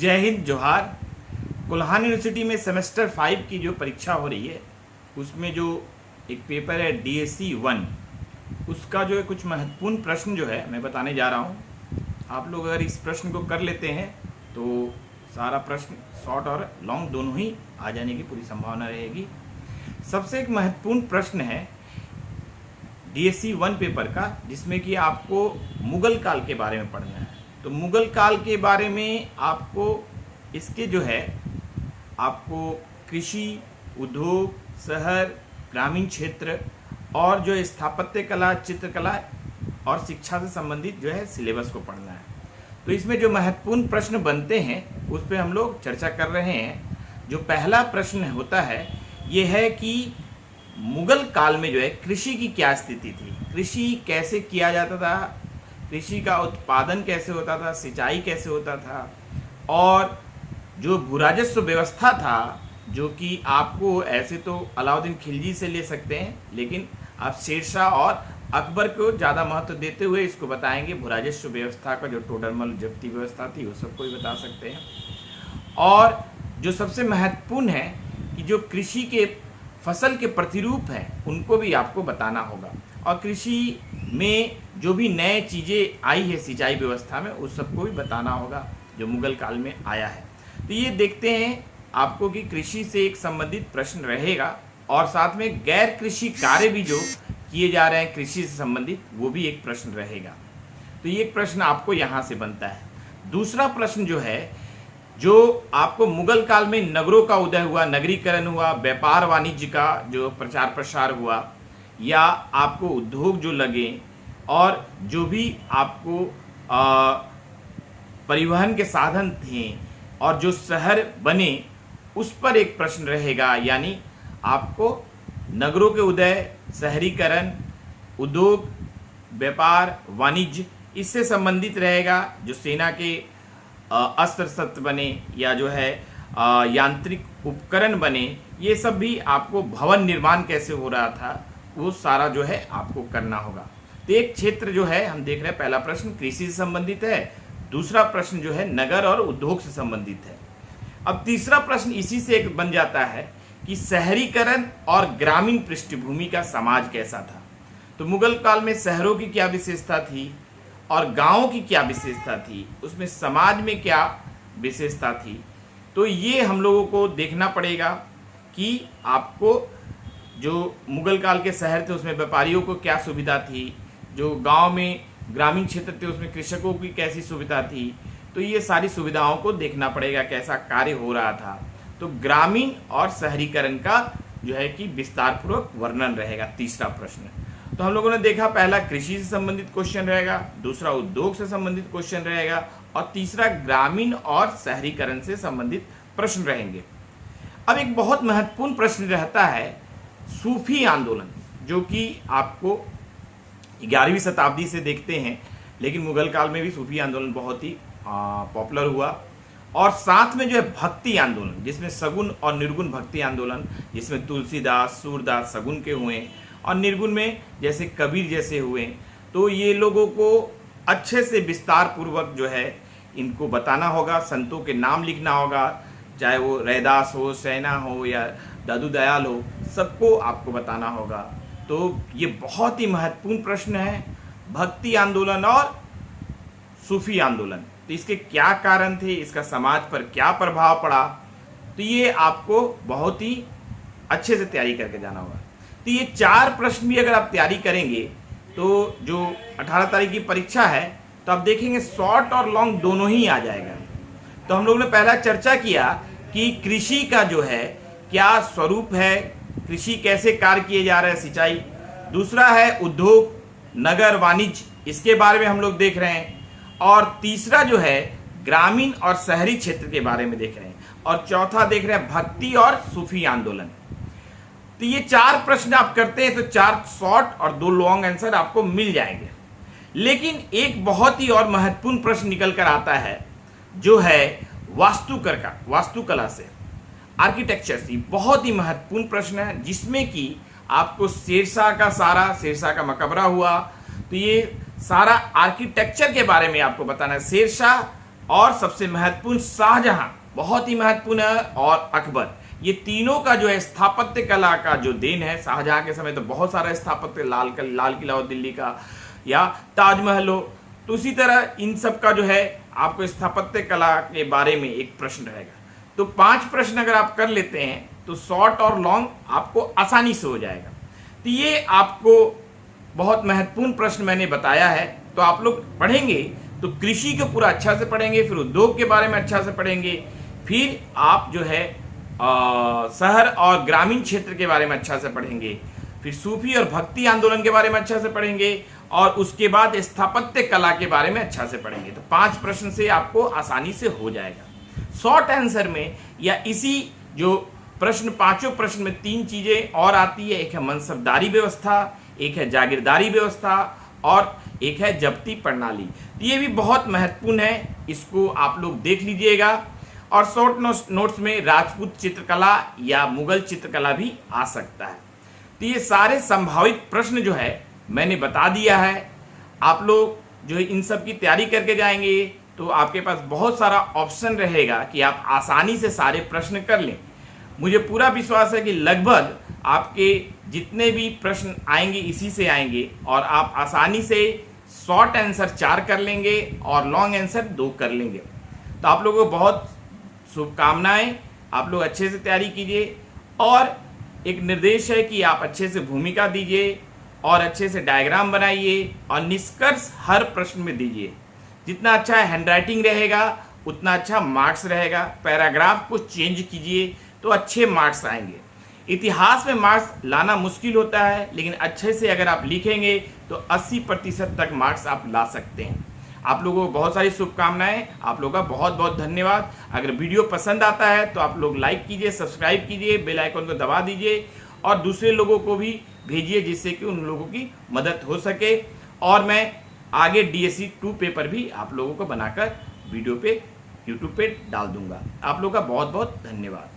जय हिंद जोहार। कोल्हान यूनिवर्सिटी में सेमेस्टर 5 की जो परीक्षा हो रही है उसमें जो एक पेपर है DSC 1, उसका जो है कुछ महत्वपूर्ण प्रश्न जो है मैं बताने जा रहा हूँ। आप लोग अगर इस प्रश्न को कर लेते हैं तो सारा प्रश्न शॉर्ट और लॉन्ग दोनों ही आ जाने की पूरी संभावना रहेगी। सबसे एक महत्वपूर्ण प्रश्न है DSC 1 पेपर का, जिसमें कि आपको मुगल काल के बारे में पढ़ना है। तो मुगल काल के बारे में आपको इसके जो है आपको कृषि, उद्योग, शहर, ग्रामीण क्षेत्र और जो स्थापत्य कला, चित्रकला और शिक्षा से संबंधित जो है सिलेबस को पढ़ना है। तो इसमें जो महत्वपूर्ण प्रश्न बनते हैं उस पर हम लोग चर्चा कर रहे हैं। जो पहला प्रश्न होता है ये है कि मुगल काल में जो है कृषि की क्या स्थिति थी, कृषि कैसे किया जाता था, कृषि का उत्पादन कैसे होता था, सिंचाई कैसे होता था, और जो भूराजस्व व्यवस्था था, जो कि आपको ऐसे तो अलाउद्दीन खिलजी से ले सकते हैं, लेकिन आप शेरशाह और अकबर को ज़्यादा महत्व देते हुए इसको बताएंगे। भूराजस्व व्यवस्था का जो टोडरमल जब्ती व्यवस्था थी वो सबको ही बता सकते हैं। और जो सबसे महत्वपूर्ण है कि जो कृषि के फसल के प्रतिरूप हैं उनको भी आपको बताना होगा, और कृषि में जो भी नए चीज़ें आई है सिंचाई व्यवस्था में उस सबको भी बताना होगा जो मुगल काल में आया है। तो ये देखते हैं आपको कि कृषि से एक संबंधित प्रश्न रहेगा, और साथ में गैर कृषि कार्य भी जो किए जा रहे हैं कृषि से संबंधित वो भी एक प्रश्न रहेगा। तो ये एक प्रश्न आपको यहाँ से बनता है। दूसरा प्रश्न जो है, जो आपको मुगल काल में नगरों का उदय हुआ, नगरीकरण हुआ, व्यापार वाणिज्य का जो प्रचार प्रसार हुआ, या आपको उद्योग जो लगे, और जो भी आपको परिवहन के साधन थे और जो शहर बने उस पर एक प्रश्न रहेगा। यानी आपको नगरों के उदय, शहरीकरण, उद्योग, व्यापार, वाणिज्य इससे संबंधित रहेगा। जो सेना के अस्त्र शस्त्र बने या जो है यांत्रिक उपकरण बने, ये सब भी आपको भवन निर्माण कैसे हो रहा था वो सारा जो है आपको करना होगा। तो एक क्षेत्र जो है हम देख रहे हैं, पहला प्रश्न कृषि से संबंधित है, दूसरा प्रश्न जो है नगर और उद्योग से संबंधित है। अब तीसरा प्रश्न इसी से एक बन जाता है कि शहरीकरण और ग्रामीण पृष्ठभूमि का समाज कैसा था। तो मुगल काल में शहरों की क्या विशेषता थी और गांवों की क्या विशेषता थी, उसमें समाज में क्या विशेषता थी। तो ये हम लोगों को देखना पड़ेगा कि आपको जो मुगल काल के शहर थे उसमें व्यापारियों को क्या सुविधा थी, जो गांव में ग्रामीण क्षेत्र थे उसमें कृषकों की कैसी सुविधा थी। तो ये सारी सुविधाओं को देखना पड़ेगा, कैसा कार्य हो रहा था। तो ग्रामीण और शहरीकरण का जो है कि विस्तार पूर्वक वर्णन रहेगा तीसरा प्रश्न। तो हम लोगों ने देखा, पहला कृषि से संबंधित क्वेश्चन रहेगा, दूसरा उद्योग से संबंधित क्वेश्चन रहेगा, और तीसरा ग्रामीण और शहरीकरण से संबंधित प्रश्न रहेंगे। अब एक बहुत महत्वपूर्ण प्रश्न रहता है सूफी आंदोलन, जो कि आपको 11वीं शताब्दी से देखते हैं, लेकिन मुगल काल में भी सूफी आंदोलन बहुत ही पॉपुलर हुआ। और साथ में जो है भक्ति आंदोलन, जिसमें सगुन और निर्गुण भक्ति आंदोलन, जिसमें तुलसीदास, सूरदास सगुन के हुए, और निर्गुण में जैसे कबीर जैसे हुए। तो ये लोगों को अच्छे से विस्तार पूर्वक जो है इनको बताना होगा, संतों के नाम लिखना होगा, चाहे वो रैदास हो, सैना हो या दादू दयाल हो, सबको आपको बताना होगा। तो ये बहुत ही महत्वपूर्ण प्रश्न है, भक्ति आंदोलन और सूफी आंदोलन। तो इसके क्या कारण थे, इसका समाज पर क्या प्रभाव पड़ा, तो ये आपको बहुत ही अच्छे से तैयारी करके जाना होगा। तो ये 4 प्रश्न भी अगर आप तैयारी करेंगे तो जो 18 तारीख की परीक्षा है तो आप देखेंगे शॉर्ट और लॉन्ग दोनों ही आ जाएगा। तो हम लोगों ने पहला चर्चा किया कि कृषि का जो है क्या स्वरूप है, कृषि कैसे कार्य किए जा रहे हैं, सिंचाई। दूसरा है उद्योग, नगर, वाणिज्य, इसके बारे में हम लोग देख रहे हैं। और तीसरा जो है ग्रामीण और शहरी क्षेत्र के बारे में देख रहे हैं। और चौथा देख रहे हैं भक्ति और सूफी आंदोलन। तो ये 4 प्रश्न आप करते हैं तो 4 शॉर्ट और 2 लॉन्ग आंसर आपको मिल जाएंगे। लेकिन एक बहुत ही और महत्वपूर्ण प्रश्न निकल कर आता है जो है वास्तुकला से, आर्किटेक्चर से। बहुत ही महत्वपूर्ण प्रश्न है, जिसमें कि आपको शेरशाह का मकबरा हुआ, तो ये सारा आर्किटेक्चर के बारे में आपको बताना है। शेरशाह और सबसे महत्वपूर्ण शाहजहां, बहुत ही महत्वपूर्ण है, और अकबर। ये तीनों का जो है स्थापत्य कला का जो देन है। शाहजहां के समय तो बहुत सारा स्थापत्य, लाल किला हो दिल्ली का, या ताजमहल हो, तो उसी तरह इन सब का जो है आपको स्थापत्य कला के बारे में एक प्रश्न रहेगा। तो 5 प्रश्न अगर आप कर लेते हैं तो शॉर्ट और लॉन्ग आपको आसानी से हो जाएगा। तो ये आपको बहुत महत्वपूर्ण प्रश्न मैंने बताया है। तो आप लोग पढ़ेंगे तो कृषि को पूरा अच्छा से पढ़ेंगे, फिर उद्योग के बारे में अच्छा से पढ़ेंगे, फिर आप जो है शहर और ग्रामीण क्षेत्र के बारे में अच्छा से पढ़ेंगे, फिर सूफी और भक्ति आंदोलन के बारे में अच्छा से पढ़ेंगे, और उसके बाद स्थापत्य कला के बारे में अच्छा से पढ़ेंगे। तो 5 प्रश्न से आपको आसानी से हो जाएगा। शॉर्ट आंसर में या इसी जो प्रश्न, 5 प्रश्न में 3 चीजें और आती है। एक है मनसबदारी व्यवस्था, एक है जागीरदारी व्यवस्था, और एक है जब्ती प्रणाली। तो ये भी बहुत महत्वपूर्ण है, इसको आप लोग देख लीजिएगा। और शॉर्ट नोट्स में राजपूत चित्रकला या मुगल चित्रकला भी आ सकता है। तो ये सारे संभावित प्रश्न जो है मैंने बता दिया है। आप लोग जो है इन सब की तैयारी करके जाएंगे तो आपके पास बहुत सारा ऑप्शन रहेगा कि आप आसानी से सारे प्रश्न कर लें। मुझे पूरा विश्वास है कि लगभग आपके जितने भी प्रश्न आएंगे इसी से आएंगे, और आप आसानी से शॉर्ट आंसर 4 कर लेंगे और लॉन्ग आंसर 2 कर लेंगे। तो आप लोगों को बहुत शुभकामनाएं। आप लोग अच्छे से तैयारी कीजिए, और एक निर्देश है कि आप अच्छे से भूमिका दीजिए और अच्छे से डायग्राम बनाइए, और निष्कर्ष हर प्रश्न में दीजिए। जितना अच्छा हैंडराइटिंग रहेगा उतना अच्छा मार्क्स रहेगा। पैराग्राफ को चेंज कीजिए तो अच्छे मार्क्स आएंगे। इतिहास में मार्क्स लाना मुश्किल होता है, लेकिन अच्छे से अगर आप लिखेंगे तो 80% तक मार्क्स आप ला सकते हैं। आप लोगों को बहुत सारी शुभकामनाएं। आप लोगों का बहुत बहुत धन्यवाद। अगर वीडियो पसंद आता है तो आप लोग लाइक कीजिए, सब्सक्राइब कीजिए, बेल आइकन को दबा दीजिए, और दूसरे लोगों को भी भेजिए जिससे कि उन लोगों की मदद हो सके। और मैं आगे DSC 2 पेपर भी आप लोगों को बनाकर वीडियो पे, यूट्यूब पे डाल दूंगा। आप लोगों का बहुत बहुत धन्यवाद।